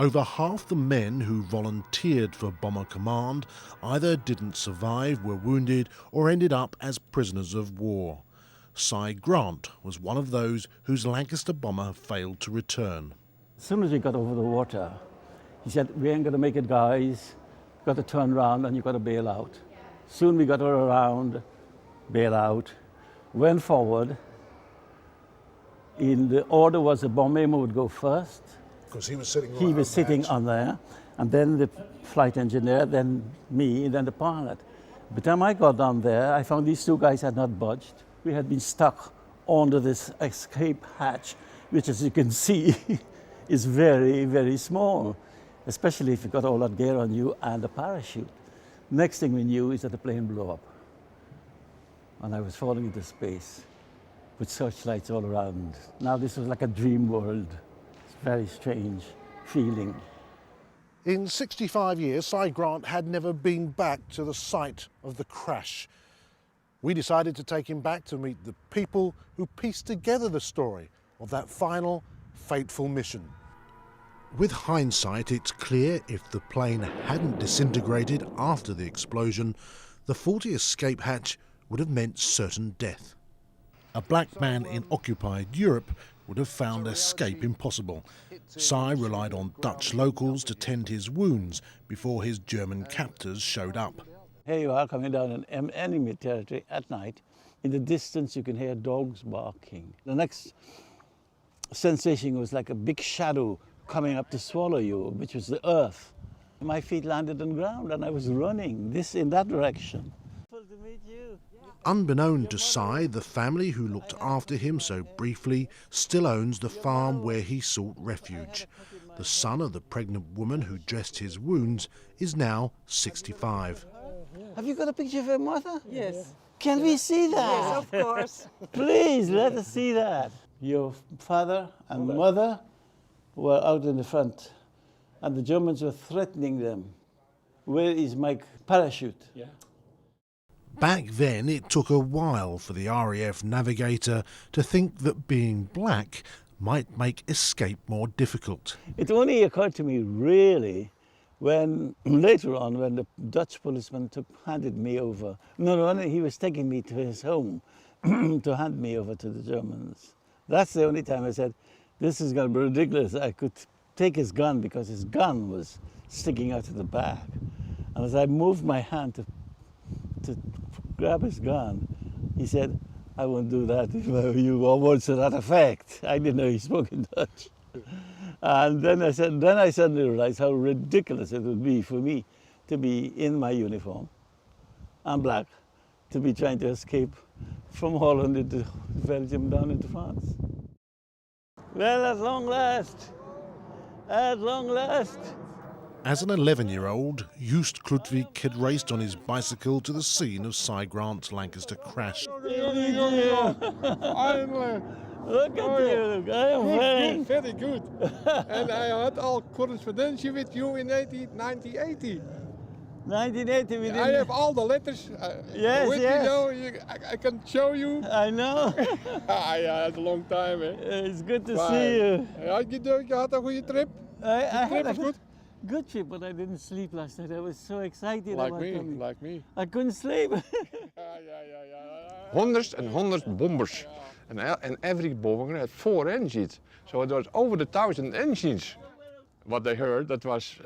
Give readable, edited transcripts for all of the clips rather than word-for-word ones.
Over half the men who volunteered for Bomber Command either didn't survive, were wounded, or ended up as prisoners of war. Cy Grant was one of those whose Lancaster bomber failed to return. As soon as we got over the water, he said, "We ain't gonna make it, guys. You've got to turn around and you've got to bail out." Soon we got around, bail out, went forward. In the order was the bomber would go first. Because he was sitting He was sitting on there, and then the flight engineer, then me, and then the pilot. By the time I got down there, I found these two guys had not budged. We had been stuck under this escape hatch, which, as you can see, is very, very small, especially if you've got all that gear on you and a parachute. Next thing we knew is that the plane blew up, and I was falling into space with searchlights all around. Now this was like a dream world. It's a very strange feeling. In 65 years, Cy Grant had never been back to the site of the crash. We decided to take him back to meet the people who pieced together the story of that final, fateful mission. With hindsight, it's clear if the plane hadn't disintegrated after the explosion, the faulty escape hatch would have meant certain death. A black man in occupied Europe would have found escape impossible. Cy relied on Dutch locals to tend his wounds before his German captors showed up. Here you are coming down in enemy territory at night. In the distance you can hear dogs barking. The next sensation was like a big shadow coming up to swallow you, which was the earth. My feet landed on the ground and I was running in that direction. To meet you. Unbeknown to Cy, the family who looked after him so briefly still owns the farm where he sought refuge. The son of the pregnant woman who dressed his wounds is now 65. Have you got a picture of your mother? Yes. Can we see that? Yes, of course. Please, let us see that. Your father and mother were out in the front, and the Germans were threatening them. Where is my parachute? Yeah. Back then, it took a while for the RAF navigator to think that being black might make escape more difficult. It only occurred to me, really, when later on, when the Dutch policeman handed me over. No, he was taking me to his home to hand me over to the Germans. That's the only time I said, this is going to be ridiculous. I could take his gun because his gun was sticking out of the back. And as I moved my hand to grab his gun, he said, "I won't do that if I were you," or words to that effect. I didn't know he spoke in Dutch. And then I suddenly realized how ridiculous it would be for me to be in my uniform. I'm black, to be trying to escape from Holland into Belgium down into France. Well, at long last. As an 11-year-old, Joost Klootwijk had raced on his bicycle to the scene of Cy Grant's Lancaster crash. Look at you, I am very good. And I had all correspondence with you in 1980. 1980, we didn't... I have all the letters. Yes, with yes. You know, I can show you. I know. Ja, it's a long time. It's good to see you. Je had een goede trip. I trip had was good. Good trip, but I didn't sleep last night. I was so excited Like about me, coming. like me. I couldn't sleep. Hundreds and hundreds bombers. And every bomber had 4 engines. So it was over 1,000 engines. What they heard, that was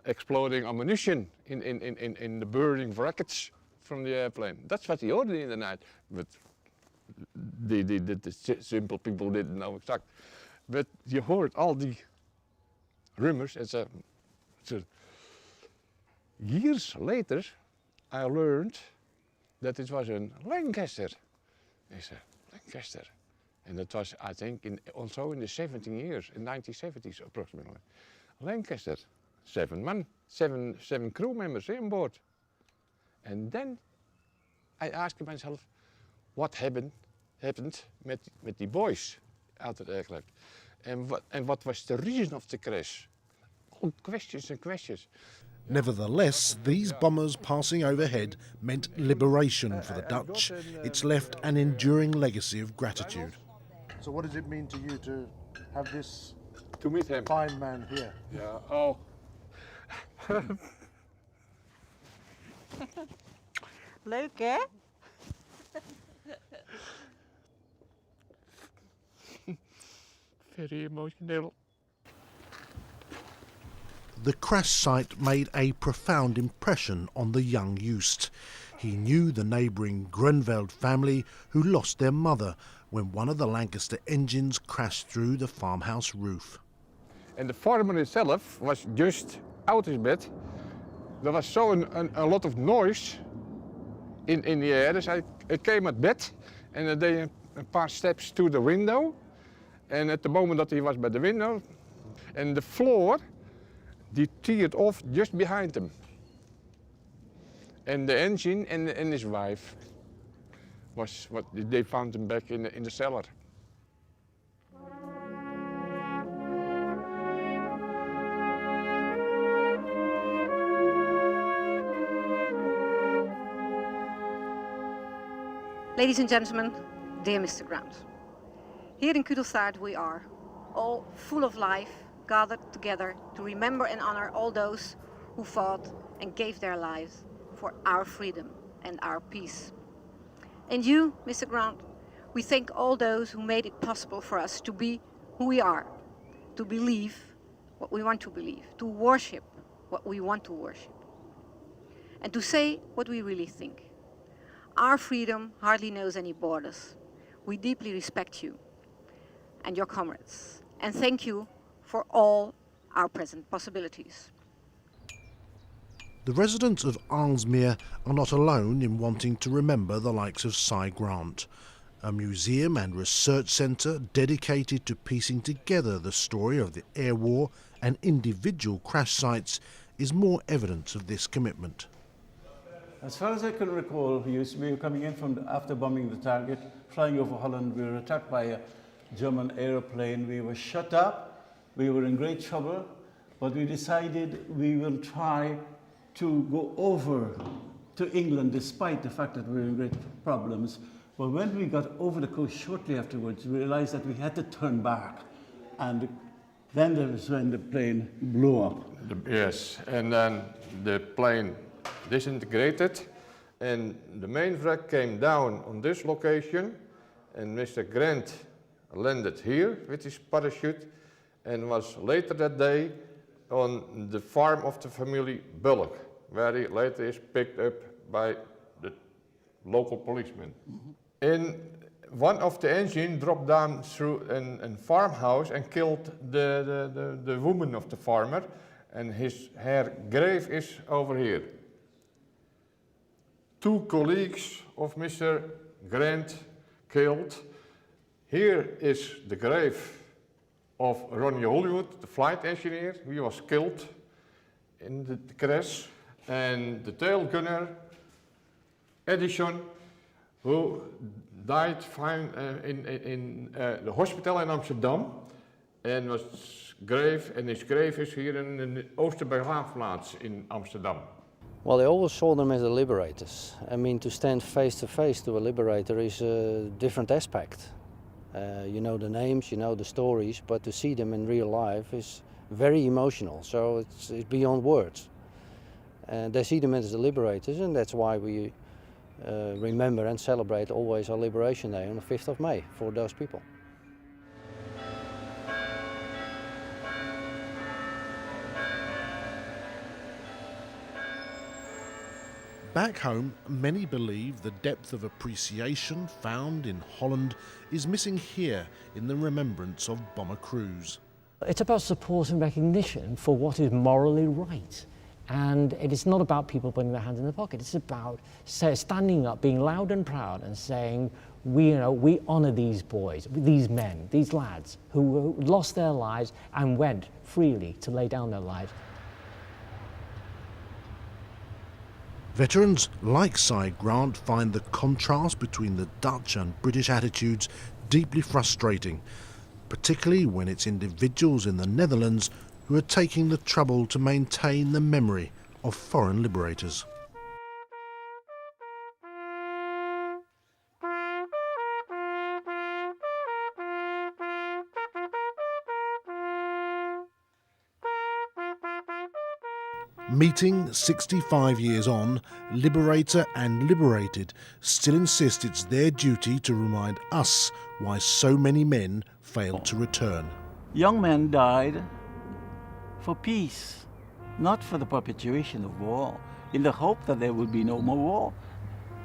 exploding ammunition in the burning rockets from the airplane. That's what he ordered in the night. But the simple people didn't know exact. But you heard all the rumors. Years later, I learned that it was a Lancaster. It's a Lancaster. And that was, I think, also in the 17 years, in 1970s approximately. Lancaster, 7 crew members on board. And then I asked myself, what happened with the boys out of the aircraft? And what was the reason of the crash? All questions and questions. Nevertheless, these bombers passing overhead meant liberation for the Dutch. It's left an enduring legacy of gratitude. So what does it mean to you to have this to meet him. Fine man here. Yeah. Oh. Leuk hè? Very emotional. The crash site made a profound impression on the young Joost. He knew the neighbouring Grunveld family who lost their mother when one of the Lancaster engines crashed through the farmhouse roof. And the farmer itself was just out his bed. There was so a lot of noise in the air. So I came at bed and I did a paar steps to the window. And at the moment that he was by the window, and the floor, die teared off just behind him. And the engine and his wife was what they found him back in the cellar. Ladies and gentlemen, dear Mr. Grant, here in Kudelstaart we are, all full of life, gathered together to remember and honor all those who fought and gave their lives for our freedom and our peace. And you, Mr. Grant, we thank all those who made it possible for us to be who we are, to believe what we want to believe, to worship what we want to worship, and to say what we really think. Our freedom hardly knows any borders. We deeply respect you and your comrades, and thank you for all our present possibilities. The residents of Arnsmere are not alone in wanting to remember the likes of Cy Grant, a museum and research centre dedicated to piecing together the story of the air war and individual crash sites is more evidence of this commitment. As far as I can recall, we were coming in after bombing the target, flying over Holland. We were attacked by a German aeroplane. We were shut up. We were in great trouble, but we decided we will try to go over to England despite the fact that we were in great problems. But when we got over the coast shortly afterwards, we realized that we had to turn back. And then there was when the plane blew up. Yes, and then the plane disintegrated and the main wreck came down on this location and Mr. Grant landed here with his parachute and was later that day on the farm of the family Bullock, where he later is picked up by the local policeman. And one of the engine dropped down through a farmhouse and killed the woman of the farmer, and her grave is over here. 2 colleagues of Mr. Grant killed. Here is the grave of Ronnie Hollywood, the flight engineer. He was killed in the crash. And the tail gunner, Edison, who died fine in the hospital in Amsterdam. And his grave is here in the Oosterbegraafplaats in Amsterdam. Well, they always saw them as the liberators. I mean, to stand face to face to a liberator is a different aspect. You know the names, you know the stories, but to see them in real life is very emotional, so it's beyond words. And they see them as the liberators, and that's why we remember and celebrate always our Liberation Day on the 5th of May for those people. Back home, many believe the depth of appreciation found in Holland is missing here in the remembrance of bomber crews. It's about support and recognition for what is morally right. And it is not about people putting their hands in their pocket. It's about standing up, being loud and proud and saying, we honour these boys, these men, these lads who lost their lives and went freely to lay down their lives. Veterans like Cy Grant find the contrast between the Dutch and British attitudes deeply frustrating, particularly when it's individuals in the Netherlands who are taking the trouble to maintain the memory of foreign liberators. Meeting 65 years on, Liberator and Liberated still insist it's their duty to remind us why so many men failed to return. Young men died for peace, not for the perpetuation of war, in the hope that there will be no more war.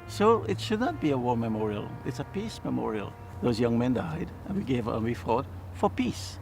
So it should not be a war memorial, it's a peace memorial. Those young men died and we fought for peace.